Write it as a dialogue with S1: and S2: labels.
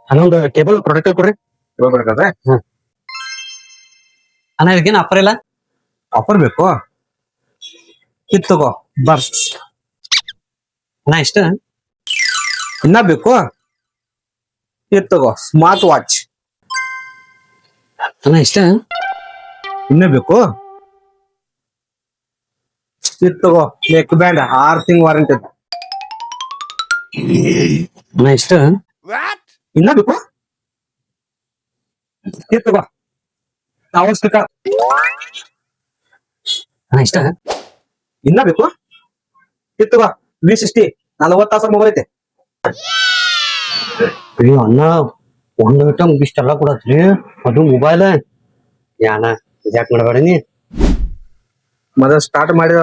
S1: ಅನ್ನೊಂದು table product ಕೊಡ್ರಿ.
S2: ಬರ್ಬೇಕಾದ್ರೆ
S1: ಅಣ್ಣ ಇದಕ್ಕೇನು ಆಫರ್ ಇಲ್ಲ?
S2: ಆಫರ್ ಬೇಕು, ಇದು ತಗೋ ಬರ್.
S1: ಅಣ್ಣ ಇಷ್ಟ
S2: ಇನ್ನ ಬೇಕು, ಇದು ತಗೋ ಸ್ಮಾರ್ಟ್ ವಾಚ್.
S1: ಅಣ್ಣ ಇಷ್ಟ
S2: ಇನ್ನ ಬೇಕು, ಇದು ತಗೋ ನೆಕ್ ಬ್ಯಾಂಡ್ 6 ತಿಂಗ್ ವಾರಂಟಿ.
S1: ಅಣ್ಣ ಇಷ್ಟ
S2: ಇನ್ನ ಬೇಕು, ಇದು ತಗೋ ಅವಶ್ಯಕ.
S1: ಅಣ್ಣ ಇಷ್ಟ
S2: ಇನ್ನ ಬೇಕು, ಇದು ತಗೋ V60 40 ತಾಸ ಮೊಬೈಲ್ ಐತೆ.
S1: ಅಯ್ಯೋ ಅಣ್ಣ ಒಂದು ಐಟಮ್ ಇಷ್ಟೆಲ್ಲ ಕೊಡತ್ರಿ, ಅದು ಮೊಬೈಲ್. ಯಾನ ಯಾಕೆ ಮಾಡಬೇಡ ನೀ.
S2: ಮೊದಲು ಸ್ಟಾರ್ಟ್ ಮಾಡಿದ